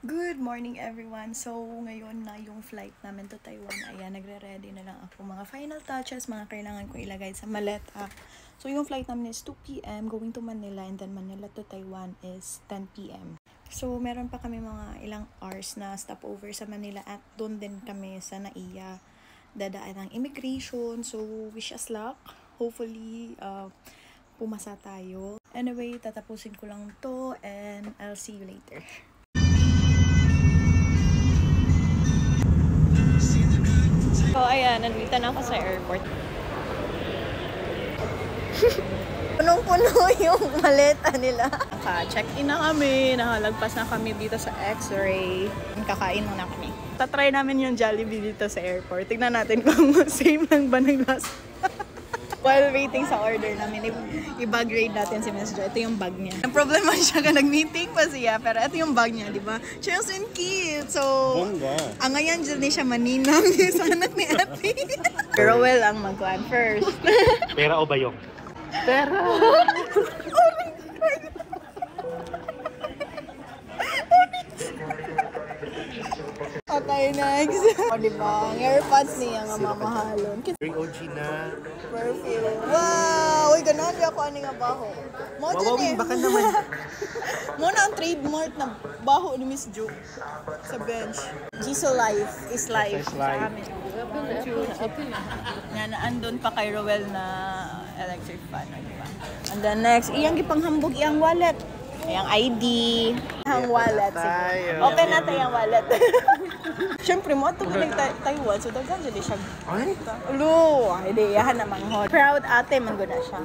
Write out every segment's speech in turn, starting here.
Good morning everyone! So, ngayon na yung flight namin to Taiwan. Ayan, nagre-ready na lang ako. Mga final touches, mga kailangan ko ilagay sa maleta. So, yung flight namin is 2 p.m. going to Manila, and then Manila to Taiwan is 10 p.m. So, meron pa kami mga ilang hours na stopover sa Manila at doon din kami sa NAIA dadaan ng immigration. So, wish us luck. Hopefully, pumasa tayo. Anyway, tatapusin ko lang to and I'll see you later. So, ayan, nandito na ako sa airport. Punong-puno yung maleta nila. Naka-check-in na kami, nakalagpas na kami dito sa X-ray. Kakain muna kami. Tatry namin yung Jollibee dito sa airport. Tignan natin kung same lang ba ng last. While waiting sa order namin, i-bag grade natin si Miss Jo. Ito yung bag niya. Ang problema siya ka nag-meeting pa siya, pero ito yung bag niya, di ba? She's in cute. So, ang ngayon dyan siya maninang sa anak ni ate. Pero well, ang mag-plan first. Pera o bayong? Pera. Okay, next. O, diba? Ang AirPods niya nga mamahalon. Very OG na. Perfume. Wow! Uy, ganun. Di ako ani nga baho. Mo dyan eh. Baka naman. Muna ang trademark na baho ni Miss Jo sa bench. Jisoo Life is life. Is life. Sa amin. Nga na andun pa kay Rowell na electric fan. Diba? And then next, iyang gipanghambog iyang wallet. Iyang ID. Iyang wallet. Sige. Open natin iyang wallet. Siyempre mo, ito ko Taiwan. So, dagan dyan siya. Ay? Ulo! Hindi, yahan naman hot. Proud ate, manggo na siya.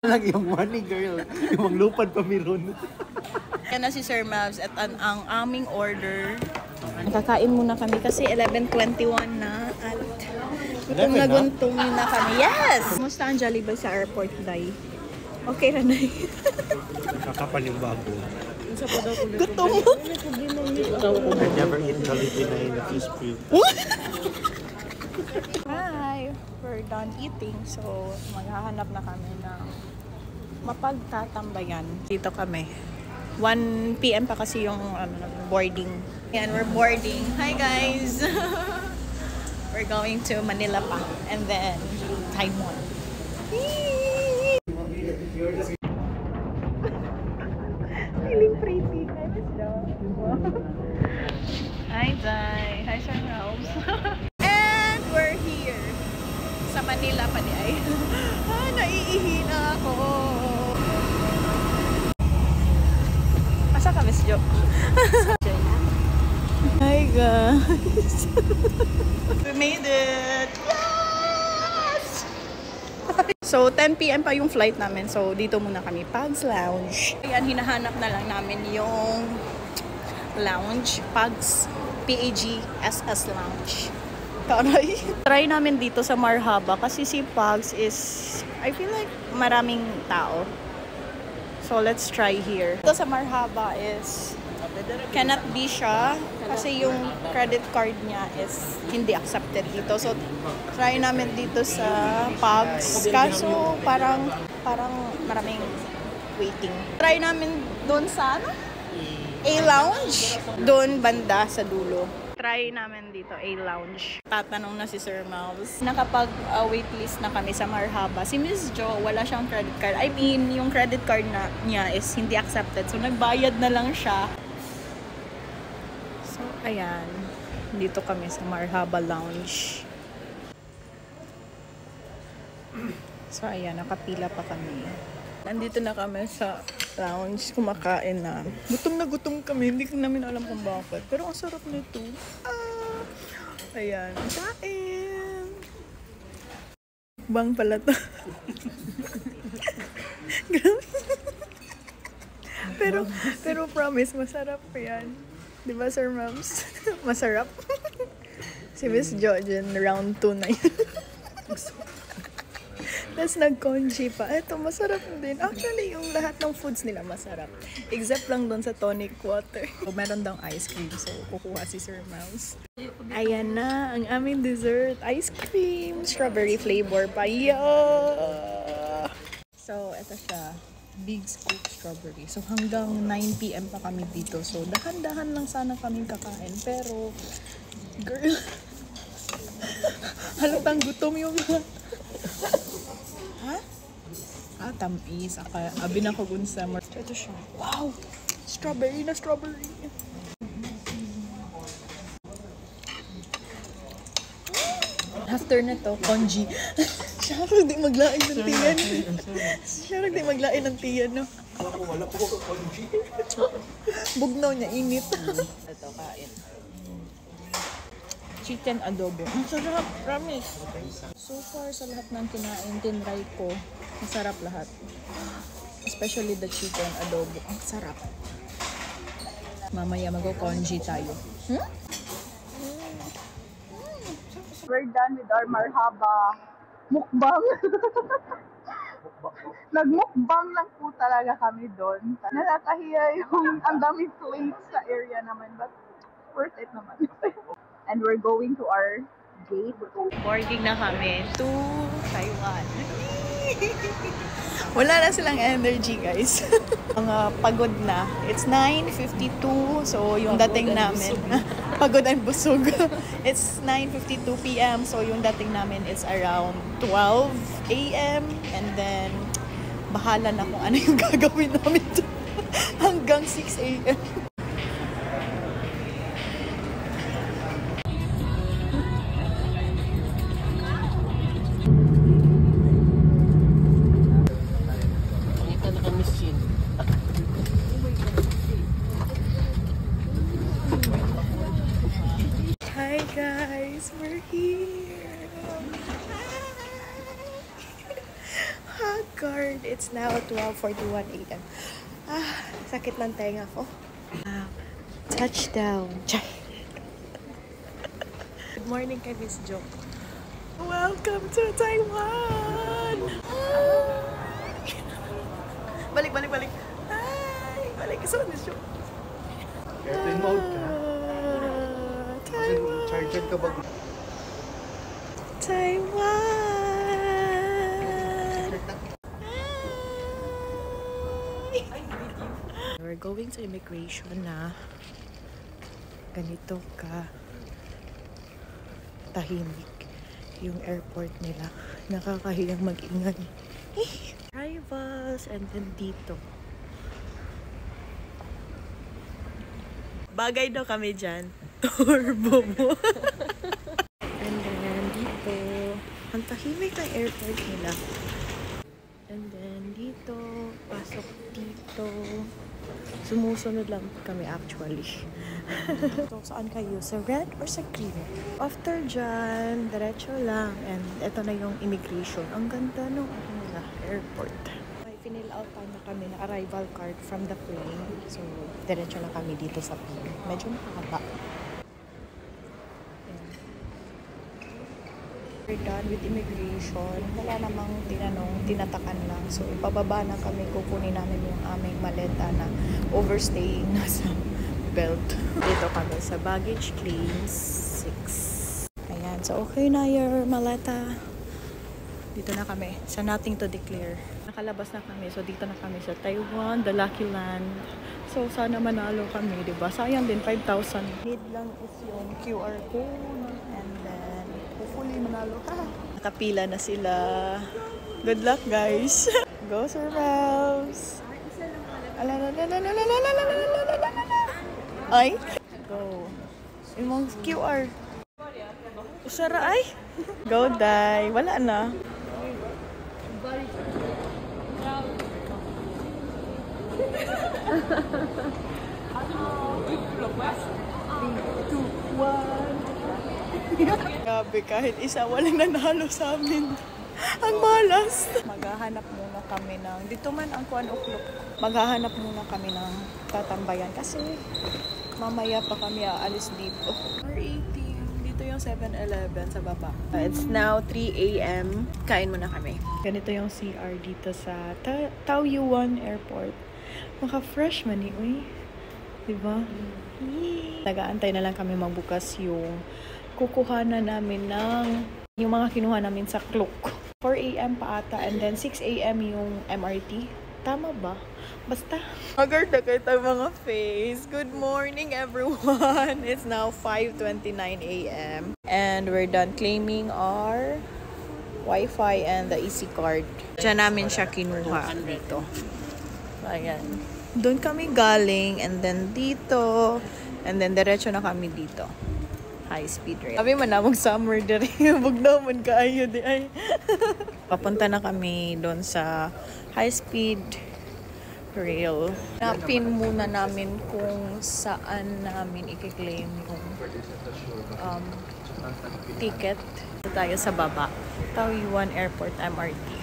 Lagi yung money girl. Yung maglupad pa meron. Yan na si Sir Mavs at ang aming order. Kakain muna kami kasi 11:21 na at gutom na gutom na kami. Yes! Kumusta ang Jollibee sa airport, Day? Okay na, Day. Kakapal yung bago. Gutom mo? I never eat Jollibee na in the fish cream. Hi! We're done eating. So, maghahanap na kami ng mapagtatambayan. Dito kami. 1 p.m. pa kasi yung boarding. Yan, we're boarding. Hi guys! We're going to Manila pa. And then, Taiwan. Feeling pretty. Hi, Zay. Hi, Sir Rose. And we're here. Sa Manila pa di ay. Naiihi na ako. Asa ka, Miss Jo? Hi, guys. We made it. Yes! So, 10 p.m. pa yung flight namin. So, dito muna kami. Pags Lounge. Ayan, hinahanap na lang namin yung lounge. Pags PAGSS Lounge. Taray. Try namin dito sa Marhaba kasi si Pags is, I feel like maraming tao. So, let's try here. Dito sa Marhaba is, cannot be siya kasi yung credit card niya is hindi accepted dito. So, try namin dito sa Pags. Kaso, parang maraming waiting. Try namin doon sa, A-Lounge. Doon banda sa dulo. Try namin dito, A-Lounge. Tatanong na si Sir Mouse. Nakapag-waitlist na kami sa Marhaba. Si Miss Jo, wala siyang credit card. I mean, yung credit card niya is hindi accepted. So, nagbayad na lang siya. So, ayan. Dito kami sa Marhaba Lounge. So, ayan. Nakapila pa kami. Nandito na kami sa lounge, kumakain na. Gutom kami, hindi namin alam kung bakit. Pero ang sarap nito. Ayan, kain! Bang pala to. pero promise, masarap yan. Diba, Sir Mams? Masarap. Si Miss Jo dyan, round 2 na yun. Tapos nag-congee pa. Ito, masarap din. Actually, yung lahat ng foods nila masarap. Except lang doon sa tonic water. Meron daw ice cream. So, kukuha si Sir Mouse. Ayan na, ang aming dessert. Ice cream. Strawberry flavor pa. Yeah! So, ito siya. big scoop strawberry. So hanggang 9 p.m. pa kami dito. So dahan-dahan lang sana kami kakain. Pero, girl, halatang gutom yung ha? Tamis. Abi na ko gunsa. Ito siya. Wow! Strawberry na strawberry. After na to, congee. Siya di maglain ng tiyan. Siya di maglain ng tiyan, no? Wala po ako congee. Bugnaw niya, init. Ito, kain. Chicken adobo. Ang sarap, promise. So far, sa lahat ng kinain, tinry ko, masarap lahat. Especially the chicken adobo. Ang sarap. Mamaya mag-congee tayo. We're done with our marhaba mukbang. Nagmukbang lang po talaga kami doon. Nakakahiya yung ang daming plates sa area naman, but worth it naman. And we're going to our gate. Boarding na kami to Taiwan. Wala na silang energy, guys. Mga pagod na. It's 9:52. So, yung dating namin. Pagod and busog. It's 9:52 p.m. So, yung dating namin is around 12 a.m. And then, bahala na kung ano yung gagawin namin hanggang 6 a.m. Hi guys, we're here. Haggard. It's now 12:41 a.m. Sakit ng tenga ko. Touchdown. Good morning kay Miss Jo. Welcome to Taiwan. Balik. Ay, balik. Saan Miss Jo? Airplane mode ka. Taiwan. Charger ka ba? Taiwan. We're going to immigration na ganito ka tahimik yung airport nila. Nakakahiyang mag-ingay. Arrivals and then dito. Bagay daw kami dyan. Turbo mo. And then dito, ang tahimik ng airport nila. And then dito, pasok dito. Sumusunod lang kami actually. So, saan kayo? Sa red or sa green? After dyan, diretso lang. And ito na yung immigration. Ang ganda nung airport. May finil out na kami na arrival card from the plane. So, diretso na kami dito sa plane. Medyo mahaba. We're done with immigration. Wala namang tinatakan lang. So, ipababa na kami. Kukunin namin yung aming maleta na overstaying na sa belt. Dito kami sa baggage claims 6. Ayan. So, okay na your maleta. Dito na kami sa nothing to declare. Nakalabas na kami. So, dito na kami sa Taiwan, the lucky land. So, sana manalo kami, diba? Sayang din, 5,000. Need lang is yung QR code. And then, hopefully manalo ka. Nakapila na sila. Good luck, guys. Go, Sir Rose. Ay. Go. Yung QR. Usara ay. Go, Day. Wala na. Grabe, kahit isa walang nanalo sa amin. Ang malas. Maghahanap muna kami ng, dito man ang 1 o'clock. Maghahanap muna kami ng tatambayan kasi mamaya pa kami aalis dito. R18, dito yung 7-Eleven sa baba. It's now 3 a.m. Kain muna kami. Ganito yung CR dito sa Taoyuan Airport. Maka-fresh man uy. Diba? Nag-aantay na lang kami magbukas yung kukuhanan namin ng yung mga kinuha namin sa Klook. 4 a.m. pa ata and then 6 a.m. yung MRT Tama ba? Basta. Agad na kayo tayo mga face. Good morning, everyone. It's now 5:29 a.m. And we're done claiming our Wi-Fi and the EC card. Diyan namin siya kinuha dito. Ayan. Doon kami galing and then dito. And then diretso na kami dito. High speed rail. Sabi man na mag-summer diri. Bugnaman kaayo di ay. Papunta na kami doon sa high speed rail. Napin muna namin kung saan namin i-claim yung ticket. Ito tayo sa baba. Taoyuan Airport MRT.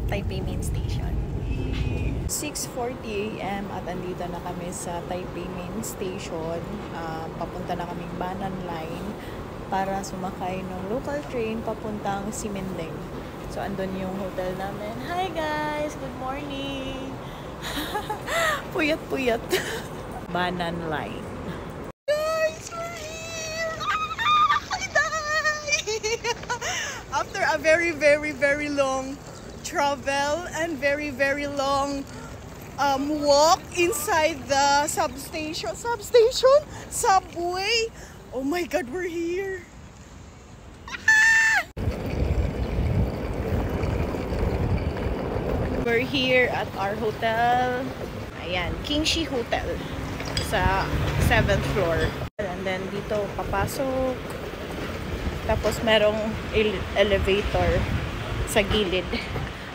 Taipei Main Station. 6:40 a.m. at andito na kami sa Taipei Main Station. Papunta na kaming Banan Line para sumakay ng local train papuntang Simendeng. So, andun yung hotel namin. Hi guys! Good morning! Puyat-puyat. Banan Line. Guys, we're here! After a very, very, very long travel and very, very long walk inside the subway. Oh my god, we're here. We're here at our hotel. Ayan, Kingshi Hotel sa 7th floor. And then dito papasok. Tapos merong elevator sa gilid.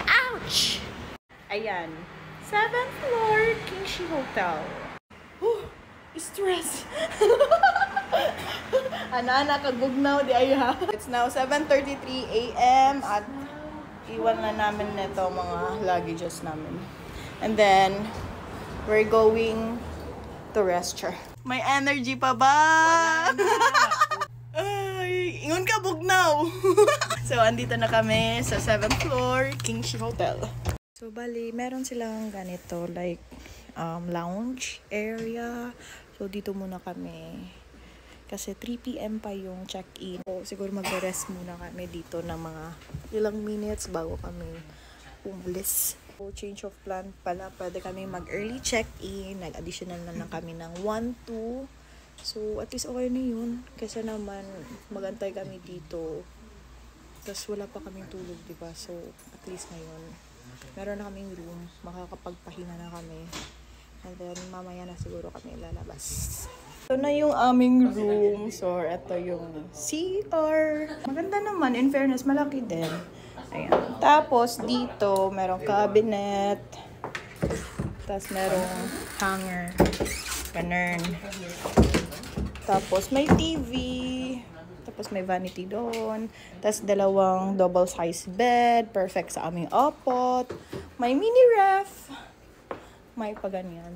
Ouch! Ayan. 7th floor, Kingshi Hotel. Stress. Ana, kagbugnaw di ay ha. It's now 7:33 a.m. at iwan na namin nito mga luggages namin. And then, we're going to resture. May energy pa ba? Ay, ingon ka bugnaw. So, andito na kami sa 7th floor, Kingshi Hotel. So, bali, meron silang ganito, like, lounge area. So, dito muna kami. Kasi 3 p.m. pa yung check-in. So, siguro mag-rest muna kami dito ng mga ilang minutes bago kami umalis. So, change of plan pala. Pwede kami mag-early check-in. Nag-additional na lang kami ng 1-2. So, at least okay na yun. Kasi naman, magantay kami dito. Tapos wala pa kaming tulog, diba? So, at least ngayon, meron na kaming room. Makakapagpahinga na kami. And then, mamaya na siguro kami lalabas. Ito na yung aming room. So, ito yung CR. Maganda naman. In fairness, malaki din. Ayan. Tapos, dito, merong cabinet. Tapos, merong hanger. Ganun. Tapos, may TV. Tapos, may vanity doon. Tapos, dalawang double-size bed. Perfect sa aming apot. May mini ref. May pa ganyan.